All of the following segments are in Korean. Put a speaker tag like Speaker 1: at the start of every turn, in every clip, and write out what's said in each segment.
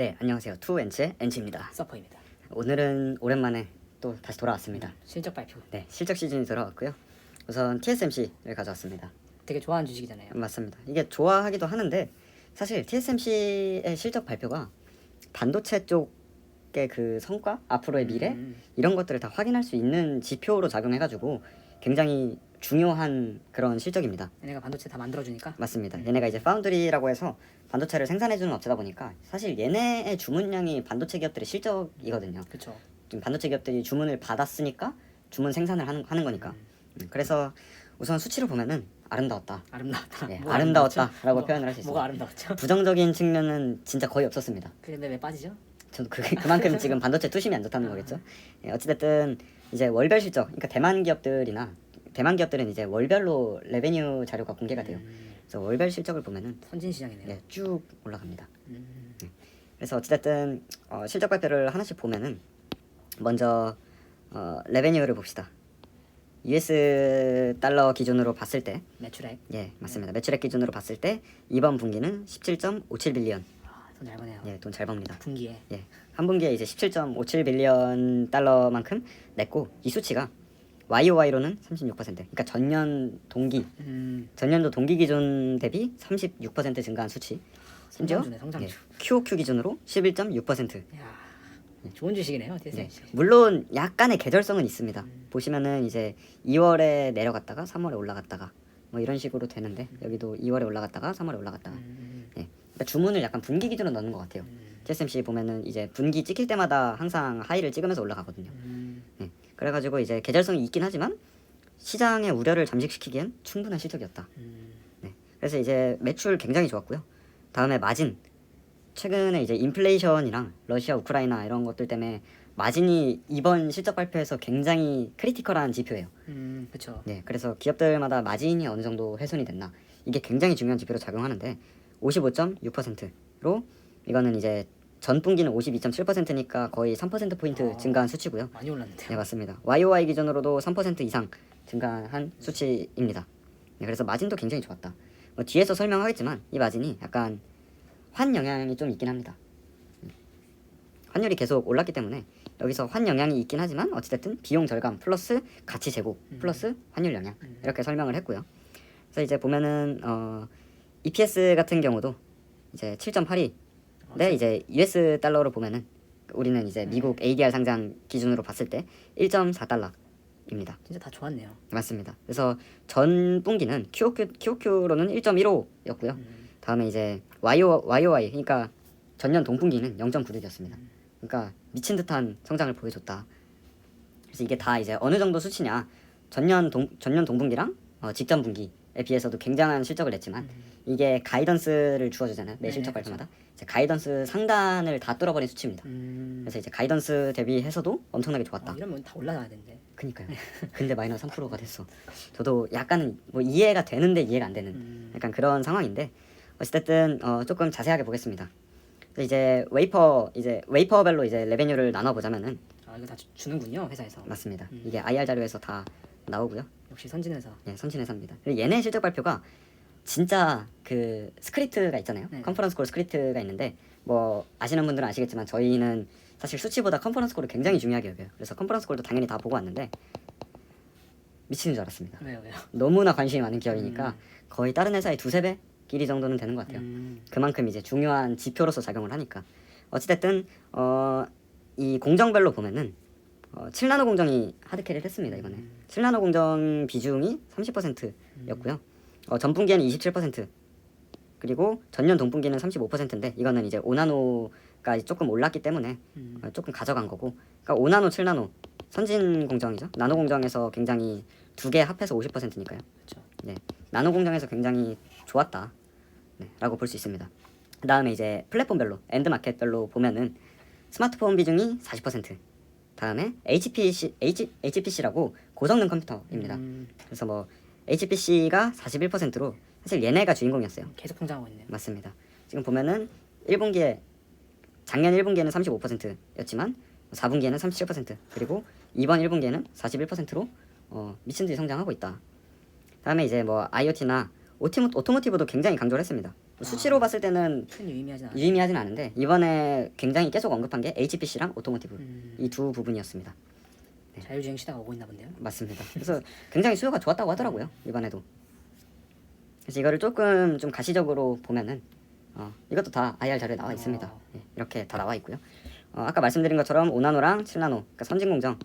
Speaker 1: 네, 안녕하세요. 투엔치의 엔치입니다.
Speaker 2: 서퍼입니다.
Speaker 1: 오늘은 오랜만에 또 다시 돌아왔습니다.
Speaker 2: 실적 발표.
Speaker 1: 네, 실적 시즌이 돌아왔고요. 우선 TSMC를 가져왔습니다.
Speaker 2: 되게 좋아하는 주식이잖아요.
Speaker 1: 맞습니다. 이게 좋아하기도 하는데 사실 TSMC의 실적 발표가 반도체 쪽의 그 성과, 앞으로의 미래 이런 것들을 다 확인할 수 있는 지표로 작용해가지고 굉장히 중요한 그런 실적입니다.
Speaker 2: 얘네가 반도체 다 만들어주니까.
Speaker 1: 맞습니다. 얘네가 이제 파운드리라고 해서 반도체를 생산해주는 업체다 보니까 사실 얘네의 주문량이 반도체 기업들의 실적이거든요.
Speaker 2: 그렇죠.
Speaker 1: 지금 반도체 기업들이 주문을 받았으니까 주문 생산을 하는 거니까. 그래서 우선 수치로 보면은 아름다웠다.
Speaker 2: 아름다웠다.
Speaker 1: 네,
Speaker 2: 뭐가
Speaker 1: 아름다웠다라고 표현을 할 수 있습니다.
Speaker 2: 뭐가 아름다웠죠?
Speaker 1: 부정적인 측면은 진짜 거의 없었습니다.
Speaker 2: 근데 왜 빠지죠?
Speaker 1: 저도 그만큼 지금 반도체 투심이 안 좋다는 거겠죠. 예, 어찌됐든 이제 월별 실적, 그러니까 대만 기업들은 이제 월별로 레베뉴 자료가 공개가 돼요. 그래서 월별 실적을 보면은
Speaker 2: 선진 시장이네요.
Speaker 1: 예, 쭉 올라갑니다. 그래서 어찌됐든 실적 발표를 하나씩 보면은 먼저 레베뉴를 봅시다. US 달러 기준으로 봤을 때,
Speaker 2: 매출액.
Speaker 1: 예, 맞습니다. 매출액 기준으로 봤을 때 이번 분기는 17.57 빌리언.
Speaker 2: 돈 잘 버네요.
Speaker 1: 예, 돈 잘 법니다.
Speaker 2: 분기에.
Speaker 1: 예, 한 분기에 이제 17.57 빌리언 달러만큼 냈고 이 수치가 YOY로는 36%. 그러니까 전년도 동기 기준 대비 36% 증가한 수치. 심지어
Speaker 2: 성장주네, 성장주.
Speaker 1: QOQ 기준으로 11.6%.
Speaker 2: 야, 좋은 주식이네요. TSMC.
Speaker 1: 물론 약간의 계절성은 있습니다. 보시면은 이제 2월에 내려갔다가 3월에 올라갔다가 뭐 이런 식으로 되는데 여기도 2월에 올라갔다가 3월에 올라갔다가. 예. 그러니까 주문을 약간 분기 기준으로 넣는 것 같아요. TSMC 보면은 이제 분기 찍힐 때마다 항상 하이를 찍으면서 올라가거든요. 예. 그래가지고 이제 계절성이 있긴 하지만 시장의 우려를 잠식시키기엔 충분한 실적이었다. 네. 그래서 이제 매출 굉장히 좋았고요. 다음에 마진. 최근에 이제 인플레이션이랑 러시아, 우크라이나 이런 것들 때문에 마진이 이번 실적 발표에서 굉장히 크리티컬한 지표예요.
Speaker 2: 그렇죠.
Speaker 1: 네, 그래서 기업들마다 마진이 어느 정도 훼손이 됐나 이게 굉장히 중요한 지표로 작용하는데 55.6%로 이거는 이제 전 분기는 52.7%니까 거의 3% 포인트 증가한 수치고요.
Speaker 2: 많이 올랐는데요.
Speaker 1: 네, 맞습니다. YOY 기준으로도 3% 이상 증가한 수치입니다. 네, 그래서 마진도 굉장히 좋았다. 뭐 뒤에서 설명하겠지만 이 마진이 약간 환 영향이 좀 있긴 합니다. 환율이 계속 올랐기 때문에 여기서 환 영향이 있긴 하지만 어찌됐든 비용 절감 플러스 가치 제고 플러스 환율 영향 이렇게 설명을 했고요. 그래서 이제 보면은 EPS 같은 경우도 이제 7.82. 네, 이제 US 달러로 보면은 우리는 이제 미국 ADR 상장 기준으로 봤을 때 1.4달러입니다.
Speaker 2: 진짜 다 좋았네요.
Speaker 1: 맞습니다. 그래서 전 분기는 QOQ로는 1.15였고요. 다음에 이제 YOY 그러니까 전년 동분기는 0.96이었습니다. 그러니까 미친 듯한 성장을 보여줬다. 그래서 이게 다 이제 어느 정도 수치냐? 전년 동분기랑 직전 분기에 비해서도 굉장한 실적을 냈지만 이게 가이던스를 주어주잖아요. 매 실적 발표마다. 이제 가이던스 상단을 다 뚫어버린 수치입니다. 그래서 이제 가이던스 대비해서도 엄청나게 좋았다.
Speaker 2: 이러면 다 올라가야 되는데.
Speaker 1: 그니까요. 근데 마이너스 3%가 됐어. 저도 약간은 뭐 이해가 되는데 이해가 안 되는 약간 그런 상황인데 어쨌든 조금 자세하게 보겠습니다. 이제 웨이퍼별로 이제 레베뉴를 나눠 보자면은
Speaker 2: 이거 다 주는군요, 회사에서.
Speaker 1: 맞습니다. 이게 IR 자료에서 다 나오고요.
Speaker 2: 역시 선진회사.
Speaker 1: 네, 선진회사입니다. 그리고 얘네 실적 발표가 진짜 그 스크립트가 있잖아요.
Speaker 2: 네.
Speaker 1: 컨퍼런스 콜 스크립트가 있는데 뭐 아시는 분들은 아시겠지만 저희는 사실 수치보다 컨퍼런스 콜을 굉장히 중요하게 여겨요. 그래서 컨퍼런스 콜도 당연히 다 보고 왔는데 미치는 줄 알았습니다.
Speaker 2: 왜요?
Speaker 1: 너무나 관심이 많은 기업이니까 거의 다른 회사의 2~3배 길이 정도는 되는 것 같아요. 그만큼 이제 중요한 지표로서 작용을 하니까. 어찌됐든 이 공정별로 보면은 7나노 공정이 하드캐리를 했습니다. 이번에 7나노 공정 비중이 30%였고요. 전 분기에는 27%, 그리고 전년 동분기는 35%인데 이거는 이제 5나노가 조금 올랐기 때문에 조금 가져간 거고. 그러니까 5나노, 7나노 선진 공정이죠. 나노 공정에서 굉장히 두 개 합해서 50%니까요.
Speaker 2: 그렇죠.
Speaker 1: 네, 나노 공정에서 굉장히 좋았다. 네, 라고 볼 수 있습니다. 그 다음에 이제 플랫폼별로 엔드 마켓별로 보면은 스마트폰 비중이 40%, 다음에 HPC라고 고성능 컴퓨터입니다. 그래서 뭐 HPC가 41%로 사실 얘네가 주인공이었어요.
Speaker 2: 계속 성장하고 있네요.
Speaker 1: 맞습니다. 지금 보면은 작년 1분기에는 35%였지만 4분기에는 37%, 그리고 이번 1분기에는 41%로 미친듯이 성장하고 있다. 다음에 이제 뭐 IoT나 오토모티브도 굉장히 강조를 했습니다. 수치로 봤을 때는
Speaker 2: 큰 유의미하진 않아요.
Speaker 1: 유의미하진 않은데 이번에 굉장히 계속 언급한 게 HPC랑 오토모티브 이 두 부분이었습니다.
Speaker 2: 자율주행 시대가 오고 있나 본데요.
Speaker 1: 맞습니다. 그래서 굉장히 수요가 좋았다고 하더라고요 이번에도. 그래서 이거를 조금 좀 가시적으로 보면은 이것도 다 IR 자료에 나와 있습니다. 예, 이렇게 다 나와 있고요. 아까 말씀드린 것처럼 5나노랑 7나노, 그러니까 선진 공정,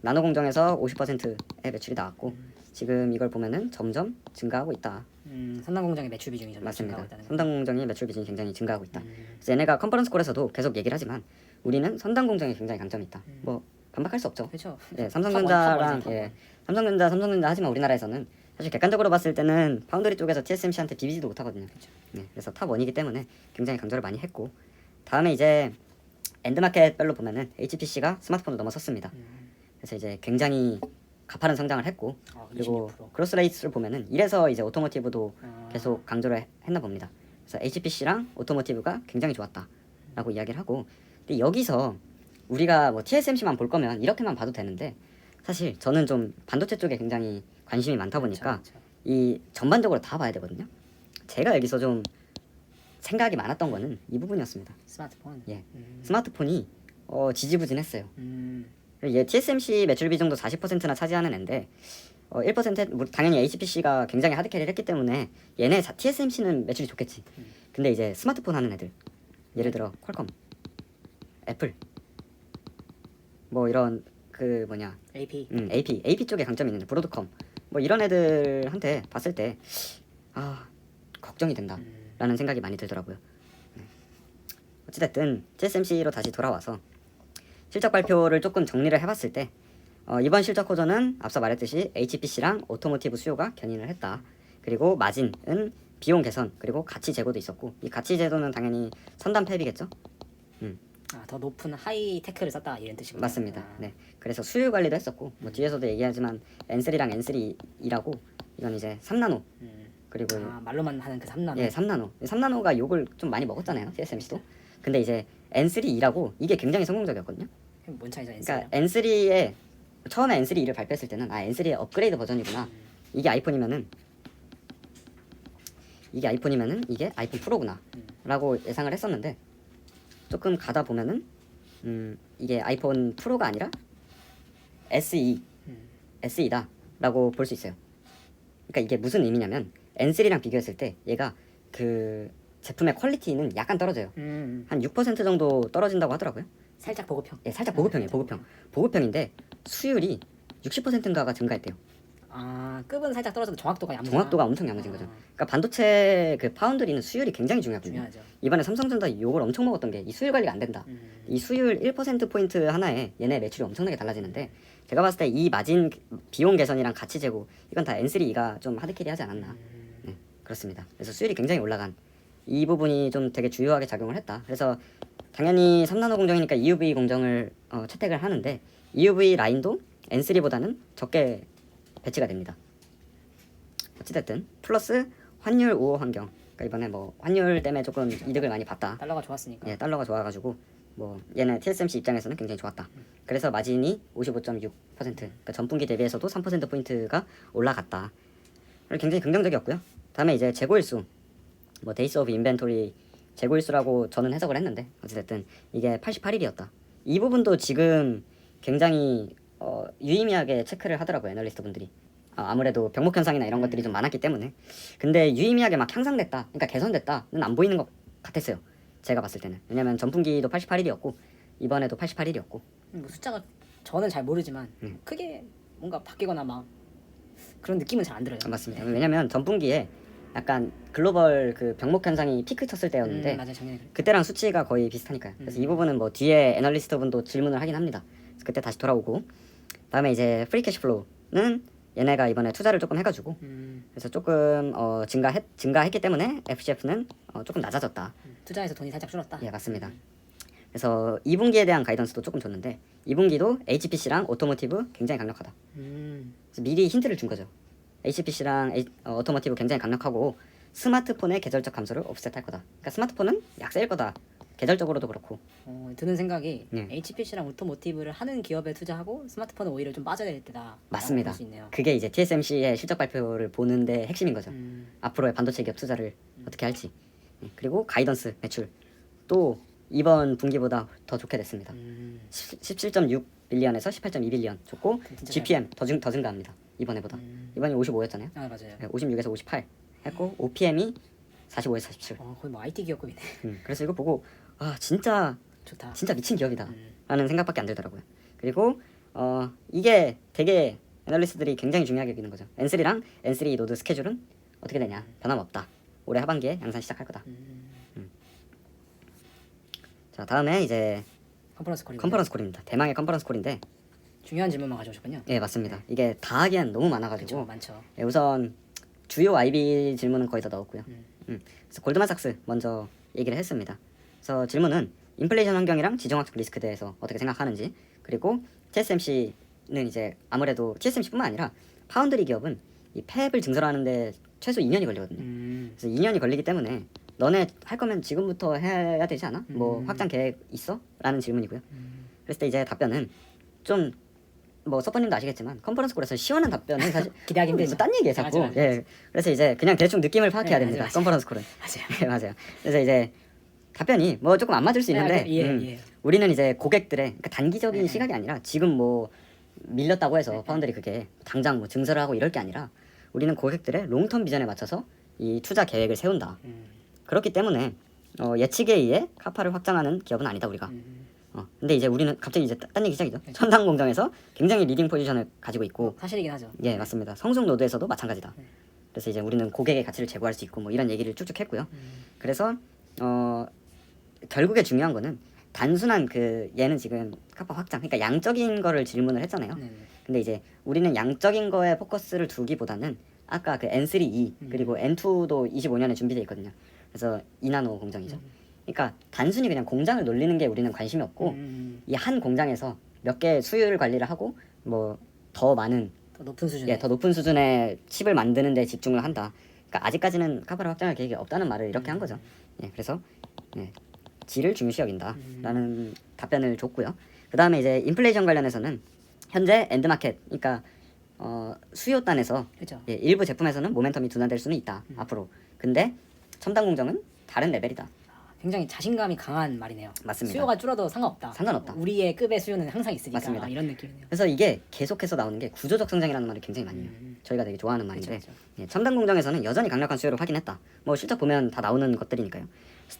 Speaker 1: 나노 공정에서 50%의 매출이 나왔고 지금 이걸 보면은 점점 증가하고 있다.
Speaker 2: 3단 공장의 매출 비중이 점점
Speaker 1: 맞습니다.
Speaker 2: 증가하고 있다는
Speaker 1: 3단 공정의 매출 비중이 굉장히 증가하고 있다. 그래서 얘네가 컨퍼런스 콜에서도 계속 얘기를 하지만 우리는 선단 공정에 굉장히 강점이 있다. 뭐 반박할 수 없죠.
Speaker 2: 그렇죠.
Speaker 1: 예, 삼성전자랑 삼성전자 하지만 우리나라에서는 사실 객관적으로 봤을 때는 파운드리 쪽에서 TSMC한테 비비지도 못하거든요. 네, 그래서 탑 1이기 때문에 굉장히 강조를 많이 했고 다음에 이제 엔드마켓별로 보면은 HPC가 스마트폰을 넘어섰습니다. 그래서 이제 굉장히 가파른 성장을 했고 그리고
Speaker 2: 26%.
Speaker 1: 그로스 레이스를 보면은 이래서 이제 오토모티브도 계속 강조를 했나 봅니다. 그래서 HPC랑 오토모티브가 굉장히 좋았다라고 이야기를 하고 근데 여기서 우리가 뭐 TSMC만 볼 거면 이렇게만 봐도 되는데 사실 저는 좀 반도체 쪽에 굉장히 관심이 많다 보니까
Speaker 2: 그렇죠.
Speaker 1: 이 전반적으로 다 봐야 되거든요. 제가 여기서 좀 생각이 많았던 거는 이 부분이었습니다.
Speaker 2: 스마트폰.
Speaker 1: 예, 스마트폰이 지지부진했어요.
Speaker 2: 음.
Speaker 1: 얘 TSMC 매출 비중도 40%나 차지하는 앤데 1% 뭐 당연히 HPC가 굉장히 하드캐리를 했기 때문에 얘네 TSMC는 매출이 좋겠지. 근데 이제 스마트폰 하는 애들 예를 들어 퀄컴, 애플 뭐 이런 그 뭐냐
Speaker 2: AP.
Speaker 1: AP 쪽에 강점이 있는데 브로드컴 뭐 이런 애들한테 봤을 때 걱정이 된다라는 생각이 많이 들더라고요. 어찌됐든 TSMC로 다시 돌아와서 실적 발표를 조금 정리를 해봤을 때 이번 실적 호전은 앞서 말했듯이 HPC랑 오토모티브 수요가 견인을 했다. 그리고 마진은 비용 개선 그리고 가치 제고도 있었고 이 가치 제도는 당연히 선단 팹이겠죠.
Speaker 2: 더 높은 하이테크를 썼다 이런 뜻이군요.
Speaker 1: 맞습니다. 네, 그래서 수율 관리도 했었고 뭐 뒤에서도 얘기하지만 N3랑 N3이라고 이건 이제 3나노 그리고
Speaker 2: 말로만 하는 그 3나노.
Speaker 1: 예 3나노 3나노가 욕을 좀 많이 먹었잖아요 TSMC도. 근데 이제 N3E라고 이게 굉장히 성공적이었거든요.
Speaker 2: 뭔 차이죠?
Speaker 1: 그러니까 N3에 처음에 N3E를 발표했을 때는 N3의 업그레이드 버전이구나. 이게 아이폰이면은 이게 아이폰 프로구나 라고 예상을 했었는데 조금 가다 보면은 이게 아이폰 프로가 아니라 SE다 라고 볼 수 있어요. 그러니까 이게 무슨 의미냐면 N3랑 비교했을 때 얘가 그 제품의 퀄리티는 약간 떨어져요. 한 6% 정도 떨어진다고 하더라고요.
Speaker 2: 살짝 보급형.
Speaker 1: 예, 살짝 보급형이에요. 보급형인데 수율이 60%인가가 증가했대요.
Speaker 2: 급은 살짝 떨어져도 정확도가
Speaker 1: 정확도가 엄청 야무진 거죠. 그러니까 반도체 그 파운드리는 수율이 굉장히 중요하거든요.
Speaker 2: 중요하죠.
Speaker 1: 이번에 삼성전자 욕을 엄청 먹었던 게 이 수율 관리가 안 된다. 이 수율 1%포인트 하나에 얘네 매출이 엄청나게 달라지는데 제가 봤을 때 이 마진 비용 개선이랑 가치 제고 이건 다 N3E가 좀 하드캐리 하지 않았나. 네, 그렇습니다. 그래서 수율이 굉장히 올라간 이 부분이 좀 되게 주요하게 작용을 했다. 그래서 당연히 3나노 공정이니까 EUV 공정을 채택을 하는데 EUV 라인도 N3보다는 적게 배치가 됩니다. 어찌됐든 플러스 환율 우호 환경. 그러니까 이번에 뭐 환율 때문에 조금 이득을 많이 봤다.
Speaker 2: 달러가 좋았으니까.
Speaker 1: 예, 달러가 좋아가지고 뭐 얘는 TSMC 입장에서는 굉장히 좋았다. 그래서 마진이 55.6%. 그러니까 전분기 대비해서도 3% 포인트가 올라갔다. 굉장히 긍정적이었고요. 다음에 이제 재고일수, 뭐 데이스 오브 인벤토리 재고일수라고 저는 해석을 했는데 어찌됐든 이게 88일이었다. 이 부분도 지금 굉장히 유의미하게 체크를 하더라고요 애널리스트 분들이. 아무래도 병목 현상이나 이런 것들이 좀 많았기 때문에. 근데 유의미하게 막 향상됐다, 그러니까 개선됐다는 안 보이는 것 같았어요. 제가 봤을 때는. 왜냐면 전분기도 88일이었고 이번에도 88일이었고.
Speaker 2: 뭐 숫자가 저는 잘 모르지만 크게 뭔가 바뀌거나 막 그런 느낌은 잘 안 들어요.
Speaker 1: 맞습니다. 왜냐면 전분기에 약간 글로벌 그 병목 현상이 피크 쳤을 때였는데
Speaker 2: 맞아요, 작년에.
Speaker 1: 그때랑 수치가 거의 비슷하니까요. 그래서 이 부분은 뭐 뒤에 애널리스트 분도 질문을 하긴 합니다. 그래서 그때 다시 돌아오고 다음에 이제 프리 캐시플로우는 얘네가 이번에 투자를 조금 해가지고 그래서 조금 증가했기 때문에 FCF는 조금 낮아졌다.
Speaker 2: 투자해서 돈이 살짝 줄었다.
Speaker 1: 예, 맞습니다. 그래서 2분기에 대한 가이던스도 조금 줬는데 2분기도 HPC랑 오토모티브 굉장히 강력하다. 그래서 미리 힌트를 준 거죠. HPC랑 오토모티브 굉장히 강력하고 스마트폰의 계절적 감소를 옵셋할 거다. 그러니까 스마트폰은 약세일 거다 계절적으로도 그렇고.
Speaker 2: 드는 생각이
Speaker 1: 네.
Speaker 2: HPC랑 오토모티브를 하는 기업에 투자하고 스마트폰은 오히려 좀 빠져야 될 때다.
Speaker 1: 맞습니다.
Speaker 2: 볼수 있네요.
Speaker 1: 그게 이제 TSMC의 실적 발표를 보는데 핵심인 거죠.
Speaker 2: 음.
Speaker 1: 앞으로의 반도체 기업 투자를 어떻게 할지. 그리고 가이던스 매출 또 이번 분기보다 더 좋게 됐습니다. 17.6 빌리언에서 18.2 빌리언 좋고
Speaker 2: 진짜
Speaker 1: GPM 더 증가합니다. 이번에보다. 이번이 55였잖아요.
Speaker 2: 아 맞아요.
Speaker 1: 56에서 58 했고 OPM이 45에서 47.
Speaker 2: 거의 뭐 IT 기업급이네.
Speaker 1: 그래서 이거 보고 아 진짜
Speaker 2: 좋다.
Speaker 1: 미친 기업이다 라는 생각밖에 안 들더라고요. 그리고 이게 되게 애널리스트들이 굉장히 중요하게 여기는 거죠. N3랑 N3 노드 스케줄은 어떻게 되냐. 변함없다. 올해 하반기에 양산 시작할 거다. 자 다음에 이제 컨퍼런스 콜입니다. 대망의 컨퍼런스 콜인데
Speaker 2: 중요한 질문만 가져오셨군요.
Speaker 1: 예 맞습니다. 이게 다 하기엔 너무 많아가지고
Speaker 2: 그렇죠, 많죠.
Speaker 1: 예, 우선 주요 IB 질문은 거의 다 넣었고요. 그래서 골드만삭스 먼저 얘기를 했습니다. 그래서 질문은 인플레이션 환경이랑 지정학적 리스크에 대해서 어떻게 생각하는지, 그리고 TSMC는 이제 아무래도 TSMC뿐만 아니라 파운드리 기업은 이 팹을 증설하는데 최소 2년이 걸리거든요. 그래서 2년이 걸리기 때문에 너네 할 거면 지금부터 해야 되지 않아? 뭐 확장 계획 있어? 라는 질문이고요. 그랬을 때 이제 답변은 좀 뭐 서퍼님도 아시겠지만 컨퍼런스 콜에서 시원한 답변은 사실
Speaker 2: 기대하기 힘들죠.
Speaker 1: 딴 얘기에 자꾸.
Speaker 2: 맞아.
Speaker 1: 예. 그래서 이제 그냥 대충 느낌을 파악해야
Speaker 2: 네,
Speaker 1: 됩니다.
Speaker 2: 맞아.
Speaker 1: 컨퍼런스 콜은.
Speaker 2: 맞아요.
Speaker 1: 예, 맞아요. 그래서 이제 답변이 뭐 조금 안 맞을 수 있는데
Speaker 2: 예.
Speaker 1: 우리는 이제 고객들의 그러니까 단기적인
Speaker 2: 네.
Speaker 1: 시각이 아니라 지금 뭐 밀렸다고 해서 파운드리 그게 당장 뭐 증설을 하고 이럴 게 아니라 우리는 고객들의 롱텀 비전에 맞춰서 이 투자 계획을 세운다. 그렇기 때문에 예측에 의해 카파를 확장하는 기업은 아니다 우리가. 근데 이제 우리는 갑자기 이제 딴 얘기 시작이죠. 첨단 공정에서 굉장히 리딩 포지션을 가지고 있고,
Speaker 2: 사실이긴 하죠.
Speaker 1: 예 맞습니다. 성숙 노드에서도 마찬가지다. 그래서 이제 우리는 고객의 가치를 제고할 수 있고 뭐 이런 얘기를 쭉쭉 했고요. 그래서 결국에 중요한 거는 단순한 그 얘는 지금 카파 확장, 그러니까 양적인 거를 질문을 했잖아요.
Speaker 2: 네네.
Speaker 1: 근데 이제 우리는 양적인 거에 포커스를 두기보다는 아까 그 N3E 그리고 N2도 25년에 준비돼 있거든요. 그래서 2나노 공정이죠. 그러니까 단순히 그냥 공장을 놀리는 게 우리는 관심이 없고 이 한 공장에서 몇 개 수율 관리를 하고 뭐 더 많은
Speaker 2: 더 높은 수준의
Speaker 1: 더 높은 수준의 칩을 만드는 데 집중을 한다. 그러니까 아직까지는 카파를 확장할 계획이 없다는 말을 이렇게 한 거죠. 예, 그래서 질을 중요시 여긴다라는 답변을 줬고요. 그 다음에 이제 인플레이션 관련해서는 현재 엔드마켓, 그러니까 수요단에서
Speaker 2: 그렇죠.
Speaker 1: 일부 제품에서는 모멘텀이 둔화될 수는 있다 앞으로. 근데 첨단 공정은 다른 레벨이다.
Speaker 2: 굉장히 자신감이 강한 말이네요.
Speaker 1: 맞습니다.
Speaker 2: 수요가 줄어도 상관없다.
Speaker 1: 상관없다.
Speaker 2: 우리의 급의 수요는 항상 있으니까.
Speaker 1: 맞습니다.
Speaker 2: 이런 느낌이네요.
Speaker 1: 그래서 이게 계속해서 나오는 게 구조적 성장이라는 말을 굉장히 많이 해요. 저희가 되게 좋아하는 말인데
Speaker 2: 그쵸.
Speaker 1: 첨단 공정에서는 여전히 강력한 수요를 확인했다. 뭐 실적 보면 다 나오는 것들이니까요.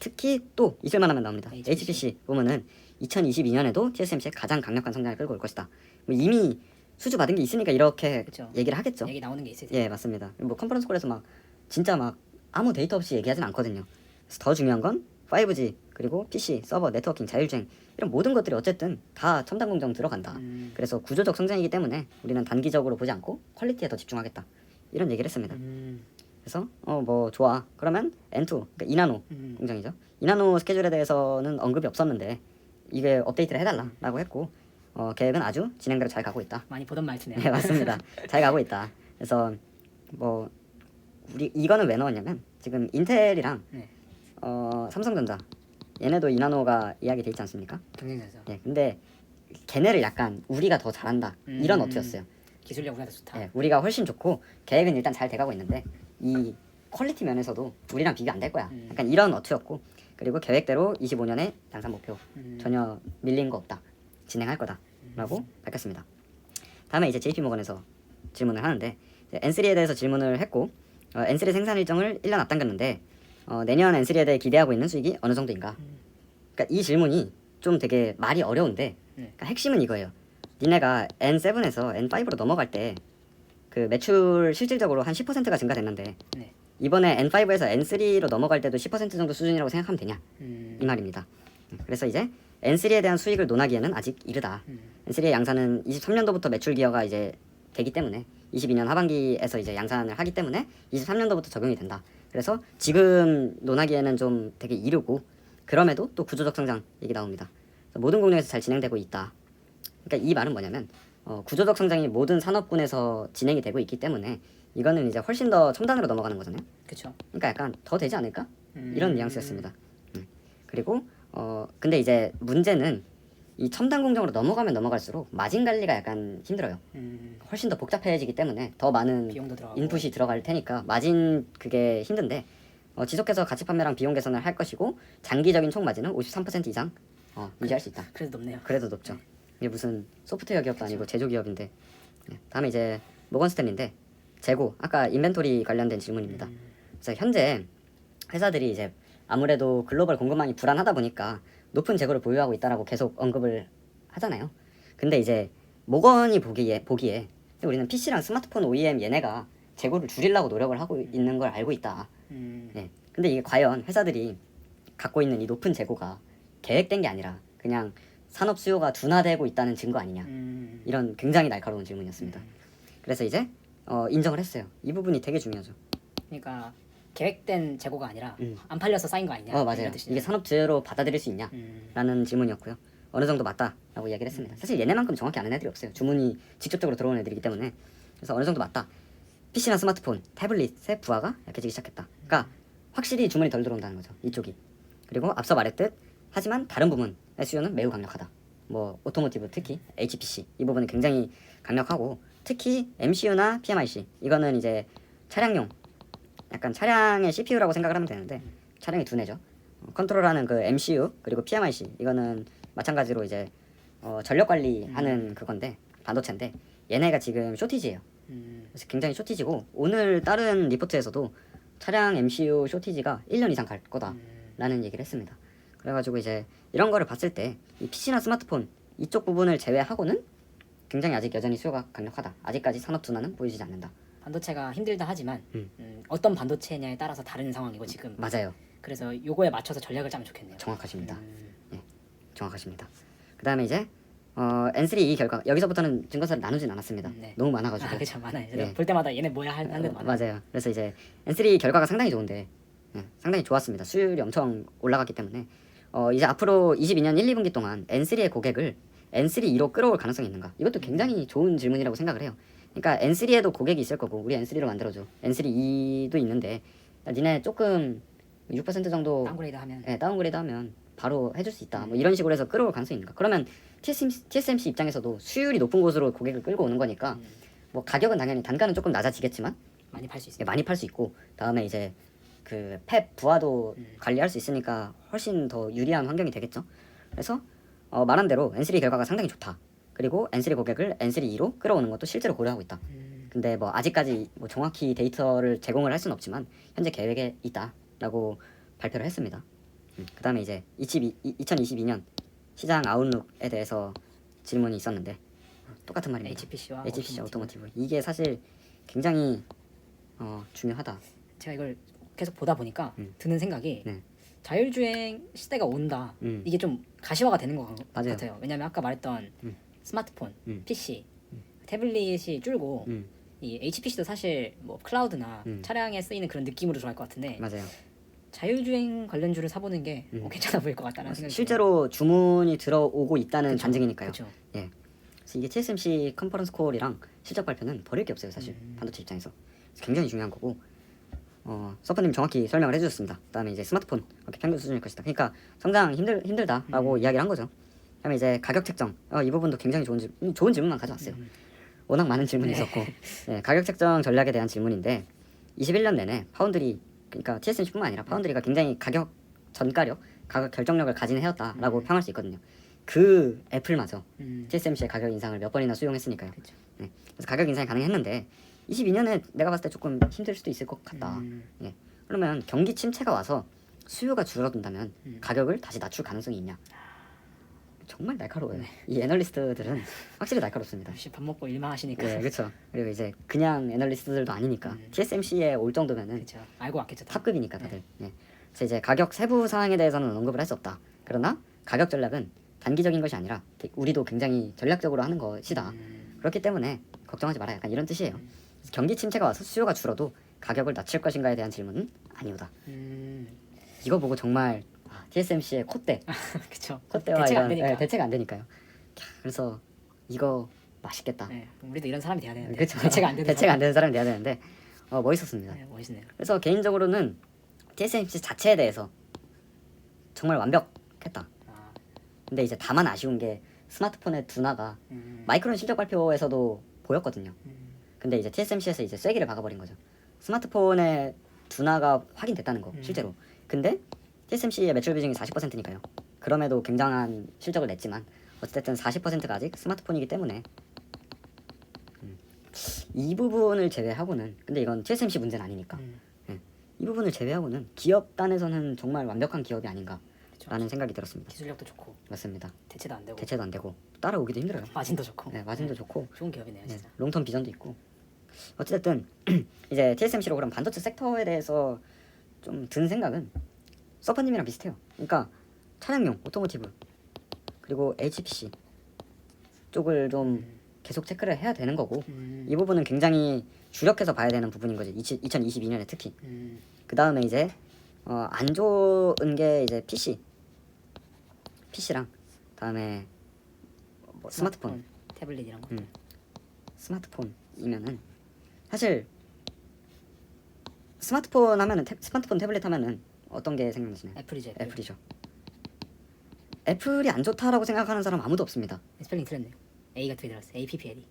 Speaker 1: 특히 또 있을만 하면 나옵니다. HPC 보면은 2022년에도 TSMC의 가장 강력한 성장을 끌고 올 것이다. 뭐 이미 수주 받은 게 있으니까 이렇게
Speaker 2: 그쵸.
Speaker 1: 얘기를 하겠죠.
Speaker 2: 얘기 나오는 게 있어요.
Speaker 1: 예 맞습니다. 뭐 컨퍼런스 콜에서 막 진짜 막 아무 데이터 없이 얘기하진 않거든요. 그래서 더 중요한 건 5G 그리고 PC, 서버, 네트워킹, 자율주행 이런 모든 것들이 어쨌든 다 첨단 공정 들어간다. 그래서 구조적 성장이기 때문에 우리는 단기적으로 보지 않고 퀄리티에 더 집중하겠다. 이런 얘기를 했습니다. 그래서 뭐 좋아. 그러면 N2, 그러니까 2나노 공정이죠. 2나노 스케줄에 대해서는 언급이 없었는데 이게 업데이트를 해달라라고 했고 계획은 아주 진행대로 잘 가고 있다.
Speaker 2: 많이 보던 말투네요.
Speaker 1: 네 맞습니다. 잘 가고 있다. 그래서 뭐 우리 이거는 왜 넣었냐면 지금 인텔이랑
Speaker 2: 네.
Speaker 1: 삼성전자 얘네도 2나노가 이야기 돼 있지 않습니까?
Speaker 2: 경쟁자죠.
Speaker 1: 예, 근데 걔네를 약간 우리가 더 잘한다 이런 어투였어요.
Speaker 2: 기술력 우리가 더 좋다.
Speaker 1: 예, 우리가 훨씬 좋고 계획은 일단 잘 돼가고 있는데 이 퀄리티 면에서도 우리랑 비교 안 될 거야. 약간 이런 어투였고, 그리고 계획대로 25년에 양산 목표 전혀 밀린 거 없다. 진행할 거다라고 밝혔습니다. 다음에 이제 JP모건에서 질문을 하는데 N3에 대해서 질문을 했고 N3 생산 일정을 1년 앞당겼는데 내년 N3에 대해 기대하고 있는 수익이 어느 정도인가? 그러니까 이 질문이 좀 되게 말이 어려운데 그러니까 핵심은 이거예요. 니네가 N7에서 N5로 넘어갈 때 그 매출 실질적으로 한 10%가 증가됐는데
Speaker 2: 네.
Speaker 1: 이번에 N5에서 N3로 넘어갈 때도 10% 정도 수준이라고 생각하면 되냐? 이 말입니다. 그래서 이제 N3에 대한 수익을 논하기에는 아직 이르다. N3의 양산은 23년도부터 매출 기여가 이제 되기 때문에 22년 하반기에서 이제 양산을 하기 때문에 23년도부터 적용이 된다. 그래서 지금 논하기에는 좀 되게 이르고, 그럼에도 또 구조적 성장 얘기 나옵니다. 그래서 모든 공정에서 잘 진행되고 있다. 그러니까 이 말은 뭐냐면 구조적 성장이 모든 산업군에서 진행이 되고 있기 때문에 이거는 이제 훨씬 더 첨단으로 넘어가는 거잖아요.
Speaker 2: 그렇죠.
Speaker 1: 그러니까 약간 더 되지 않을까? 이런 뉘앙스였습니다. 그리고 근데 이제 문제는 이 첨단 공정으로 넘어가면 넘어갈수록 마진 관리가 약간 힘들어요. 훨씬 더 복잡해지기 때문에 더 많은
Speaker 2: 비용도 들어가고.
Speaker 1: 인풋이 들어갈 테니까 마진 그게 힘든데 지속해서 가치 판매랑 비용 개선을 할 것이고 장기적인 총 마진은 53% 이상 유지할 수 있다.
Speaker 2: 그래도 높네요.
Speaker 1: 그래도 높죠. 이게 무슨 소프트웨어 기업도 아니고 제조 기업인데. 다음에 이제 모건 스탠리인데 재고 아까 인벤토리 관련된 질문입니다. 그래서 현재 회사들이 이제 아무래도 글로벌 공급망이 불안하다 보니까 높은 재고를 보유하고 있다라고 계속 언급을 하잖아요. 근데 이제 모건이 보기에 우리는 PC랑 스마트폰 OEM 얘네가 재고를 줄이려고 노력을 하고 있는 걸 알고 있다. 네. 근데 이게 과연 회사들이 갖고 있는 이 높은 재고가 계획된 게 아니라 그냥 산업 수요가 둔화되고 있다는 증거 아니냐. 이런 굉장히 날카로운 질문이었습니다. 그래서 이제 인정을 했어요. 이 부분이 되게 중요하죠.
Speaker 2: 그러니까 계획된 재고가 아니라 안 팔려서 쌓인 거 아니냐.
Speaker 1: 맞아요.
Speaker 2: 이런 뜻이네요.
Speaker 1: 이게 산업 재해로 받아들일 수 있냐? 라는 질문이었고요. 어느 정도 맞다라고 이야기를 했습니다. 사실 얘네만큼 정확히 아는 애들이 없어요. 주문이 직접적으로 들어오는 애들이기 때문에. 그래서 어느 정도 맞다. PC나 스마트폰, 태블릿의 부하가 약해지기 시작했다. 그러니까 확실히 주문이 덜 들어온다는 거죠. 이쪽이. 그리고 앞서 말했듯 하지만 다른 부분의 수요는 매우 강력하다. 뭐 오토모티브 특히 HPC 이 부분은 굉장히 강력하고 특히 MCU나 PMIC 이거는 이제 차량용 약간 차량의 CPU라고 생각을 하면 되는데 차량이 두뇌죠. 컨트롤하는 그 MCU 그리고 PMIC 이거는 마찬가지로 이제 전력 관리하는 그건데 반도체인데 얘네가 지금 쇼티지예요. 그래서 굉장히 쇼티지고 오늘 다른 리포트에서도 차량 MCU 쇼티지가 1년 이상 갈 거다라는 얘기를 했습니다. 그래가지고 이제 이런 거를 봤을 때 이 PC나 스마트폰 이쪽 부분을 제외하고는 굉장히 아직 여전히 수요가 강력하다. 아직까지 산업 둔화는 보이지 않는다.
Speaker 2: 반도체가 힘들다 하지만 어떤 반도체냐에 따라서 다른 상황이고 지금.
Speaker 1: 맞아요.
Speaker 2: 그래서 요거에 맞춰서 전략을 짜면 좋겠네요.
Speaker 1: 정확하십니다. 네, 정확하십니다. 그 다음에 이제 N3 이 결과 여기서부터는 증거사를 나누진 않았습니다.
Speaker 2: 네.
Speaker 1: 너무 많아가지고.
Speaker 2: 그렇죠, 많아요.
Speaker 1: 네.
Speaker 2: 볼 때마다 얘네 뭐야 하는 데도 많아요.
Speaker 1: 맞아요. 그래서 이제 N3 결과가 상당히 좋은데 상당히 좋았습니다. 수율이 엄청 올라갔기 때문에 이제 앞으로 22년 1, 2분기 동안 N3의 고객을 N3E로 끌어올 가능성이 있는가? 이것도 굉장히 좋은 질문이라고 생각을 해요. 그러니까 N3에도 고객이 있을 거고 우리 N3로 만들어줘. N3E도 있는데 니네 조금 6% 정도 다운그레이드 하면 바로 해줄 수 있다. 뭐 이런 식으로 해서 끌어올 가능성이 있는가? 그러면 TSMC 입장에서도 수율이 높은 곳으로 고객을 끌고 오는 거니까 뭐 가격은 당연히 단가는 조금 낮아지겠지만
Speaker 2: 많이 팔 수 있어요.
Speaker 1: 많이 팔 수 있고 다음에 이제 그 팹 부하도 관리할 수 있으니까 훨씬 더 유리한 환경이 되겠죠. 그래서 말한 대로 N3 결과가 상당히 좋다. 그리고 N3 고객을 N3E로 끌어오는 것도 실제로 고려하고 있다. 근데 뭐 아직까지 뭐 정확히 데이터를 제공을 할 수는 없지만 현재 계획에 있다라고 발표를 했습니다. 그 다음에 이제 2022년 시장 아웃룩에 대해서 질문이 있었는데 똑같은 말입니다.
Speaker 2: HPC와
Speaker 1: 오토모티브 이게 사실 굉장히 중요하다.
Speaker 2: 제가 이걸 계속 보다 보니까 드는 생각이
Speaker 1: 네.
Speaker 2: 자율주행 시대가 온다. 이게 좀 가시화가 되는 것
Speaker 1: 맞아요.
Speaker 2: 같아요. 왜냐하면 아까 말했던 스마트폰,
Speaker 1: 음.
Speaker 2: PC, 태블릿이 줄고 이 HPC도 사실 뭐 클라우드나 차량에 쓰이는 그런 느낌으로 좋아할 것 같은데
Speaker 1: 맞아요.
Speaker 2: 자율주행 관련주를 사보는 게 괜찮아 보일 것 같다는 생각이
Speaker 1: 실제로 주문이 들어오고 있다는
Speaker 2: 그쵸.
Speaker 1: 반증이니까요.
Speaker 2: 그쵸.
Speaker 1: 예. 그래서 이게 TSMC 컨퍼런스 콜이랑 실적 발표는 버릴 게 없어요, 사실. 반도체 입장에서. 그래서 굉장히 중요한 거고. 서퍼님 정확히 설명을 해주셨습니다. 그다음에 이제 스마트폰 이렇게 평균 수준일 것이다. 그러니까 성장 힘들다라고 이야기를 한 거죠. 그다음에 이제 가격 책정 이 부분도 굉장히 좋은 질문만 가져왔어요. 워낙 많은 질문이 있었고 가격 책정 전략에 대한 질문인데 21년 내내 파운드리 그러니까 TSMC뿐만 아니라 파운드리가 굉장히 가격 전가력, 가격 결정력을 가진 해였다라고 평할 수 있거든요. 그 애플마저 TSMC의 가격 인상을 몇 번이나 수용했으니까요. 네. 그래서 가격 인상이 가능했는데 22년에 내가 봤을 때 조금 힘들 수도 있을 것 같다. 예. 그러면 경기 침체가 와서 수요가 줄어든다면 가격을 다시 낮출 가능성이 있냐? 정말 날카로워요. 이 애널리스트들은 확실히 날카롭습니다.
Speaker 2: 역시 밥 먹고 일만 하시니까.
Speaker 1: 네, 그렇죠. 그리고 이제 그냥 애널리스트들도 아니니까 TSMC에 올 정도면은
Speaker 2: 그렇죠. 알고 왔겠죠. 다.
Speaker 1: 탑급이니까 다들. 네. 그래서 이제 가격 세부 사항에 대해서는 언급을 할 수 없다. 그러나 가격 전략은 단기적인 것이 아니라 우리도 굉장히 전략적으로 하는 것이다. 그렇기 때문에 걱정하지 마라. 약간 이런 뜻이에요. 그래서 경기 침체가 와서 수요가 줄어도 가격을 낮출 것인가에 대한 질문은 아니오다. 이거 보고 정말 TSMC의 콧대,
Speaker 2: 그렇죠.
Speaker 1: 콧대와
Speaker 2: 대체가
Speaker 1: 이런
Speaker 2: 안 되니까.
Speaker 1: 대체가 안 되니까요. 그래서 이거 맛있겠다.
Speaker 2: 네, 우리도 이런 사람이 돼야 되는데.
Speaker 1: 그렇죠.
Speaker 2: 대체가 안 되는
Speaker 1: 대체가 안 되는 사람이 돼야 되는데 멋있었습니다.
Speaker 2: 네, 멋있네요.
Speaker 1: 그래서 개인적으로는 TSMC 자체에 대해서 정말 했다.
Speaker 2: 아,
Speaker 1: 근데 이제 다만 아쉬운 게 스마트폰의 둔화가 마이크론 실적 발표에서도 보였거든요. 근데 이제 TSMC에서 이제 쐐기를 박아버린 거죠. 스마트폰의 둔화가 확인됐다는 거 실제로. 근데 TSMC의 매출 비중이 40%니까요. 그럼에도 굉장한 실적을 냈지만 어쨌든 40%가 아직 스마트폰이기 때문에 이 부분을 제외하고는, 근데 이건 TSMC 문제는 아니니까 예, 이 부분을 제외하고는 기업 단에서는 정말 완벽한 기업이 아닌가라는
Speaker 2: 그쵸.
Speaker 1: 생각이 들었습니다.
Speaker 2: 기술력도 좋고
Speaker 1: 맞습니다.
Speaker 2: 대체도 안 되고
Speaker 1: 대체도 안 되고 따라오기도 힘들어요.
Speaker 2: 마진도 좋고
Speaker 1: 네, 마진도 좋고
Speaker 2: 좋은 기업이네요
Speaker 1: 네,
Speaker 2: 진짜.
Speaker 1: 롱텀 비전도 있고. 어쨌든 이제 TSMC로 그럼 반도체 섹터에 대해서 좀 든 생각은 서퍼님이랑 비슷해요. 그러니까 차량용, 오토모티브 그리고 HPC 쪽을 좀 계속 체크를 해야 되는 거고, 이 부분은 굉장히 주력해서 봐야 되는 부분인 거지. 2022년에 특히. 그 다음에 이제 안 좋은 게 이제 PC랑 다음에 뭐 스마트폰,
Speaker 2: 태블릿 이런 거.
Speaker 1: 스마트폰이면은 사실 스마트폰 하면은 스마트폰 태블릿 하면은 어떤 게 생각나시나요?
Speaker 2: 애플이죠.
Speaker 1: 애플이죠. 애플이 안 좋다라고 생각하는 사람 아무도 없습니다.
Speaker 2: 스펠링 틀렸네요. A가 두 개 들었어요. APPL이.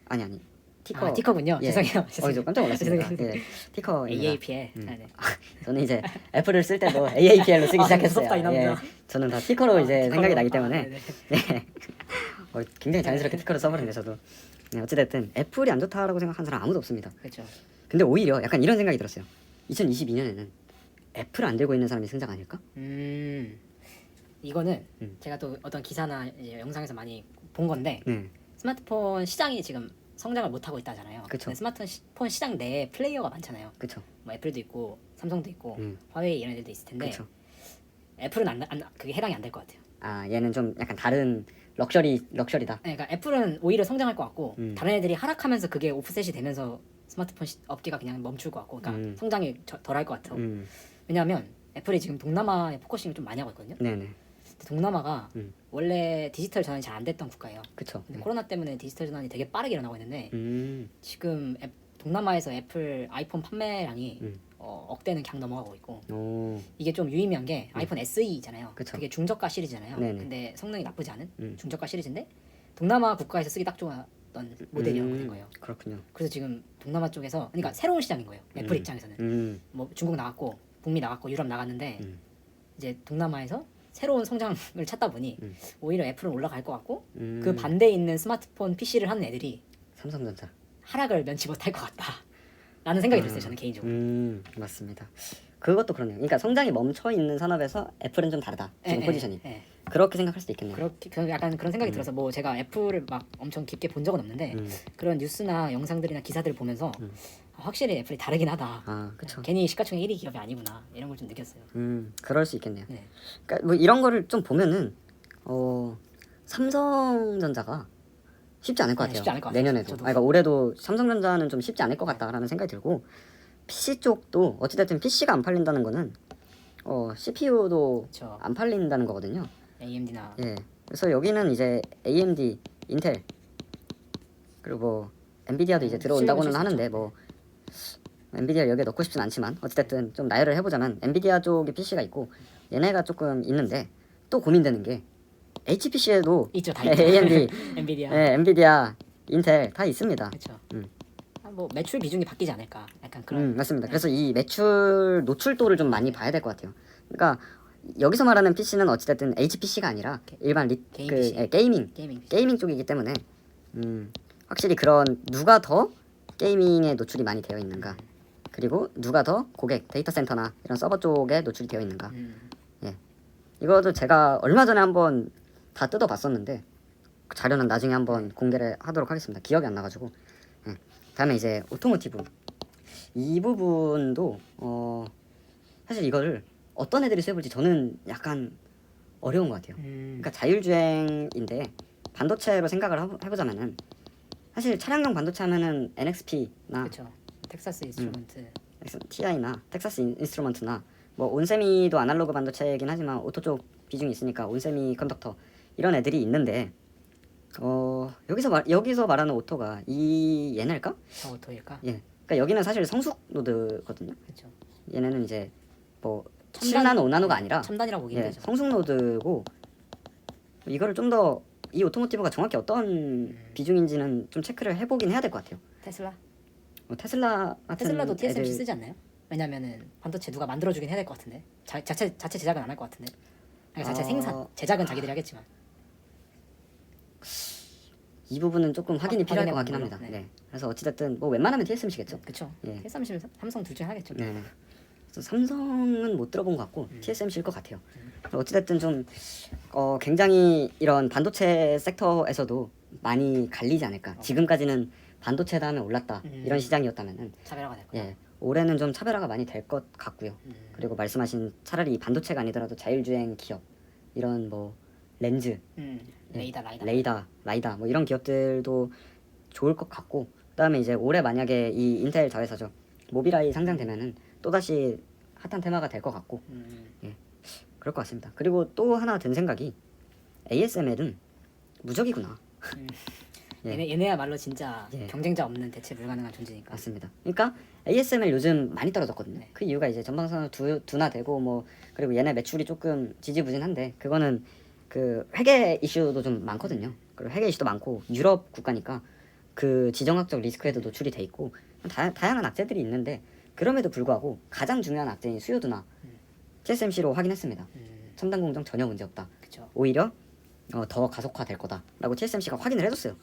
Speaker 1: 아니 티커.
Speaker 2: 아 티커군요.
Speaker 1: 예.
Speaker 2: 죄송해요.
Speaker 1: 저 깜짝 놀랐습니다.
Speaker 2: 죄송해요.
Speaker 1: 예. 티커입니다.
Speaker 2: AAPL. 아, 네.
Speaker 1: 저는 이제 애플을 쓸 때도 AAPL로 쓰기
Speaker 2: 아,
Speaker 1: 시작했어요.
Speaker 2: 무섭다, 이 남자.
Speaker 1: 저는 다 티커로 이제
Speaker 2: 티커로.
Speaker 1: 생각이 나기 때문에
Speaker 2: 네네.
Speaker 1: 네. 굉장히 자연스럽게 티커로 써버렸는데 저도. 네, 어찌됐든 애플이 안 좋다라고 생각하는 사람 아무도 없습니다.
Speaker 2: 그렇죠.
Speaker 1: 근데 오히려 약간 이런 생각이 들었어요. 2022년에는 애플 안 들고 있는 사람이 승장 아닐까?
Speaker 2: 이거는 제가 또 어떤 기사나 이제 영상에서 많이 본 건데
Speaker 1: 네.
Speaker 2: 스마트폰 시장이 지금 성장을 못 하고 있다잖아요.
Speaker 1: 그쵸.
Speaker 2: 근데 스마트폰 시장 내에 플레이어가 많잖아요.
Speaker 1: 그쵸.
Speaker 2: 뭐 애플도 있고 삼성도 있고 화웨이 이런 애들도 있을 텐데
Speaker 1: 그쵸.
Speaker 2: 애플은 그게 해당이 안 될 것 같아요.
Speaker 1: 아 얘는 좀 약간 다른 럭셔리다.
Speaker 2: 네, 그러니까 애플은 오히려 성장할 것 같고 다른 애들이 하락하면서 그게 오프셋이 되면서 스마트폰 업계가 그냥 멈출 것 같고, 그러니까 성장이 덜할 것 같아요. 왜냐하면 애플이 지금 동남아에 포커싱을 좀 많이 하고 있거든요.
Speaker 1: 네네.
Speaker 2: 근데 동남아가 원래 디지털 전환이 잘 안 됐던 국가예요.
Speaker 1: 그쵸.
Speaker 2: 근데 코로나 때문에 디지털 전환이 되게 빠르게 일어나고 있는데 지금 동남아에서 애플 아이폰 판매량이 억대는 그냥 넘어가고 있고,
Speaker 1: 오.
Speaker 2: 이게 좀 유의미한 게 아이폰 SE잖아요.
Speaker 1: 그쵸.
Speaker 2: 그게 중저가 시리즈잖아요.
Speaker 1: 네네.
Speaker 2: 근데 성능이 나쁘지 않은 중저가 시리즈인데 동남아 국가에서 쓰기 딱 좋았던 모델이라고 된 거예요.
Speaker 1: 그렇군요.
Speaker 2: 그래서 지금 동남아 쪽에서, 그러니까 새로운 시장인 거예요. 애플 입장에서는 뭐 중국 나갔고 북미 나갔고 유럽 나갔는데 이제 동남아에서 새로운 성장을 찾다 보니 오히려 애플은 올라갈 것 같고 그 반대에 있는 스마트폰 PC를 하는 애들이
Speaker 1: 삼성전자.
Speaker 2: 하락을 면치 못할 것 같다라는 생각이 들었어요. 저는 개인적으로.
Speaker 1: 맞습니다. 그것도 그러네요. 그러니까 성장이 멈춰 있는 산업에서 애플은 좀 다르다. 지금 포지션이. 그렇게 생각할 수도 있겠네요.
Speaker 2: 그렇게 약간 그런 생각이 들어서, 뭐 제가 애플을 막 엄청 깊게 본 적은 없는데 그런 뉴스나 영상들이나 기사들을 보면서 확실히 애플이 다르긴 하다.
Speaker 1: 아, 그쵸.
Speaker 2: 괜히 시가총액 1위 기업이 아니구나 이런 걸 좀 느꼈어요.
Speaker 1: 그럴 수 있겠네요.
Speaker 2: 네.
Speaker 1: 그러니까 뭐 이런 거를 좀 보면은 삼성전자가 쉽지 않을 것 같아요.
Speaker 2: 쉽지 않을 것 같아요.
Speaker 1: 내년에도.
Speaker 2: 저도.
Speaker 1: 그러니까 올해도 삼성전자는 좀 쉽지 않을 것 같다라는 생각이 들고, PC 쪽도 어찌됐든 PC가 안 팔린다는 거는 CPU도
Speaker 2: 그쵸.
Speaker 1: 안 팔린다는 거거든요.
Speaker 2: AMD나
Speaker 1: 예. 그래서 여기는 이제 AMD, 인텔 그리고 뭐 엔비디아도 이제 들어온다고는
Speaker 2: 실력은
Speaker 1: 하는데 뭐 엔비디아 여기에 넣고 싶진 않지만 어찌됐든 좀 나열을 해보자면 엔비디아 쪽에 PC가 있고 얘네가 조금 있는데, 또 고민되는 게 HPC에도
Speaker 2: 있죠, 다 있죠.
Speaker 1: AMD,
Speaker 2: 엔비디아.
Speaker 1: 예, 엔비디아, 인텔 다 있습니다.
Speaker 2: 그렇죠. 뭐 매출 비중이 바뀌지 않을까, 약간 그런.
Speaker 1: 맞습니다. 그래서 이 매출 노출도를 좀 많이 봐야 될 것 같아요. 그러니까 여기서 말하는 PC는 어찌됐든 HPC가 아니라 일반
Speaker 2: 게임
Speaker 1: 그
Speaker 2: PC.
Speaker 1: 게이밍
Speaker 2: 게이밍
Speaker 1: 쪽이기 때문에 확실히 그런 누가 더 게이밍에 노출이 많이 되어 있는가, 그리고 누가 더 고객 데이터 센터나 이런 서버 쪽에 노출이 되어 있는가. 예, 이것도 제가 얼마 전에 한번 다 뜯어봤었는데 그 자료는 나중에 한번 공개를 하도록 하겠습니다. 기억이 안 나가지고. 예. 다음에 이제 오토모티브, 이 부분도 사실 이거를 어떤 애들이 써볼지 저는 약간 어려운 것 같아요. 그러니까 자율주행인데 반도체로 생각을 해보자면은 사실 차량용 반도체 하면은 NXP나
Speaker 2: 그렇죠. 텍사스 인스트루먼트.
Speaker 1: TI나 텍사스 인스트루먼트나 뭐 온세미도 아날로그 반도체이긴 하지만 오토 쪽 비중이 있으니까 온세미 컨덕터 이런 애들이 있는데, 여기서 말하는 오토가 이 얘네일까?
Speaker 2: 오토일까?
Speaker 1: 예. 그러니까 여기는 사실 성숙 노드거든요.
Speaker 2: 그렇죠.
Speaker 1: 얘네는 이제 뭐 7나노, 5나노가 아니라
Speaker 2: 첨단이라고 보기는
Speaker 1: 예,
Speaker 2: 되죠.
Speaker 1: 성숙 노드고 이거를 좀 더 이 오토모티브가 정확히 어떤 비중인지는 좀 체크를 해보긴 해야 될 것 같아요.
Speaker 2: 테슬라?
Speaker 1: 테슬라 같은
Speaker 2: 테슬라도 TSMC
Speaker 1: 애들-
Speaker 2: 쓰지 않나요? 왜냐면은 반도체 누가 만들어주긴 해야 될 것 같은데 자체 제작은 안 할 것 같은데. 그러니까 자체 생산, 제작은 자기들이 하겠지만.
Speaker 1: 이 부분은 조금 확인이 필요할 것 같긴
Speaker 2: 확인해
Speaker 1: 합니다.
Speaker 2: 보는
Speaker 1: 네. 그래서 어찌됐든 뭐 웬만하면 TSMC겠죠.
Speaker 2: 그렇죠.
Speaker 1: 예.
Speaker 2: TSMC, 삼성 둘 중에 하겠죠.
Speaker 1: 네. 그래서 삼성은 못 들어본 것 같고 TSMC일 것 같아요. 어찌됐든 좀 굉장히 이런 반도체 섹터에서도 많이 갈리지 않을까. 지금까지는 반도체 다음에 올랐다 이런 시장이었다면은
Speaker 2: 차별화가 될 거예요.
Speaker 1: 예, 올해는 좀 차별화가 많이 될 것 같고요. 그리고 말씀하신 차라리 반도체가 아니더라도 자율주행 기업 이런 뭐 렌즈, 레이다 뭐 이런 기업들도 좋을 것 같고 그다음에 이제 올해 만약에 이 인텔 자회사죠 모비라이 상장되면은 또 다시 핫한 테마가 될 것 같고 예, 그럴 것 같습니다. 그리고 또 하나 든 생각이 ASML은 무적이구나. 예.
Speaker 2: 얘네야말로 진짜
Speaker 1: 예.
Speaker 2: 경쟁자 없는 대체 불가능한 존재니까.
Speaker 1: 맞습니다. 그러니까 ASML 요즘 많이 떨어졌거든요.
Speaker 2: 네.
Speaker 1: 그 이유가 이제 전방산업 둔화되고 뭐 그리고 얘네 매출이 조금 지지부진한데 그거는 그 회계 이슈도 좀 많거든요. 그리고 회계 이슈도 많고 유럽 국가니까 그 지정학적 리스크에도 노출이 돼 있고 다양한 악재들이 있는데 그럼에도 불구하고 가장 중요한 악재인 수요 둔화 TSMC로 확인했습니다. 첨단 공정 전혀 문제 없다.
Speaker 2: 그쵸.
Speaker 1: 오히려 더 가속화될 거다라고 TSMC가 확인을 해줬어요.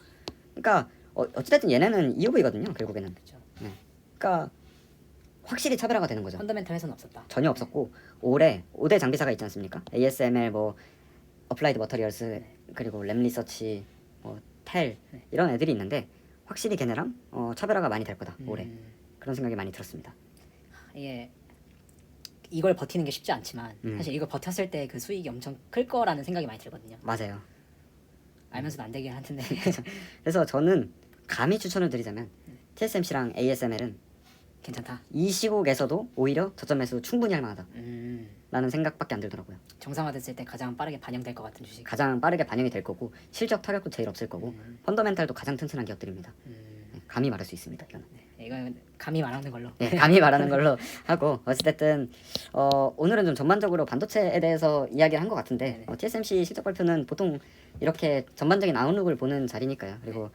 Speaker 1: 그러니까 어찌됐든 얘네는 EUV거든요. 결국에는.
Speaker 2: 그쵸.
Speaker 1: 네. 그러니까 확실히 차별화가 되는 거죠.
Speaker 2: 펀더멘탈에서는 없었다.
Speaker 1: 전혀 없었고 올해 5대 장비사가 있지 않습니까? ASML 뭐 어플라이드 머터리얼스 그리고 램 리서치 텔 이런 애들이 있는데 확실히 걔네랑 차별화가 많이 될 거다 올해 그런 생각이 많이 들었습니다.
Speaker 2: 이게 이걸 버티는 게 쉽지 않지만 사실 이걸 버텼을 때 그 수익이 엄청 클 거라는 생각이 많이 들거든요.
Speaker 1: 맞아요.
Speaker 2: 알면서도 안 되긴 하는데.
Speaker 1: 그래서 저는 감히 추천을 드리자면 TSMC랑 ASML은
Speaker 2: 괜찮다.
Speaker 1: 이 시국에서도 오히려 저점 매수 충분히 할 만하다 라는 생각밖에 안 들더라고요.
Speaker 2: 정상화됐을 때 가장 빠르게 반영될 것 같은 주식.
Speaker 1: 가장 빠르게 반영이 될 거고 실적 타격도 제일 없을 거고 펀더멘탈도 가장 튼튼한 기업들입니다. 네, 감히 말할 수 있습니다. 이거는.
Speaker 2: 이건 감히 말하는 걸로.
Speaker 1: 네, 감히 말하는 걸로 하고 어찌됐든 오늘은 좀 전반적으로 반도체에 대해서 이야기를 한 것 같은데 TSMC 실적 발표는 보통 이렇게 전반적인 아웃룩을 보는 자리니까요. 그리고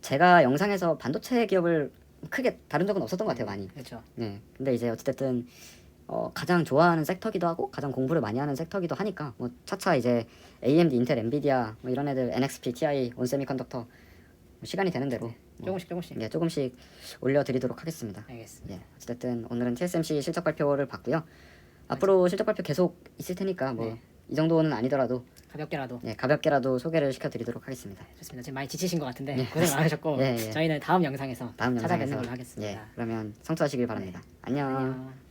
Speaker 1: 제가 영상에서 반도체 기업을 크게 다룬 적은 없었던 것 같아요. 많이.
Speaker 2: 그렇죠.
Speaker 1: 네. 근데 이제 어찌됐든 가장 좋아하는 섹터기도 하고 가장 공부를 많이 하는 섹터기도 하니까 뭐 차차 이제 AMD, 인텔, 엔비디아 뭐 이런 애들 NXP, TI, 온세미컨덕터 뭐 시간이 되는 대로
Speaker 2: 조금씩.
Speaker 1: 예, 조금씩 올려드리도록 하겠습니다.
Speaker 2: 알겠습니다.
Speaker 1: 예, 어쨌든 오늘은 TSMC 실적 발표를 봤고요. 앞으로 실적 발표 계속 있을 테니까 뭐 이 정도는 아니더라도
Speaker 2: 가볍게라도.
Speaker 1: 예, 가볍게라도 소개를 시켜드리도록 하겠습니다.
Speaker 2: 좋습니다. 지금 많이 지치신 것 같은데 고생 많으셨고
Speaker 1: 예, 예.
Speaker 2: 저희는 다음 영상에서
Speaker 1: 다음
Speaker 2: 찾아뵙는
Speaker 1: 영상에서
Speaker 2: 걸로 하겠습니다.
Speaker 1: 예, 그러면 성투하시길 바랍니다. 안녕.
Speaker 2: 안녕.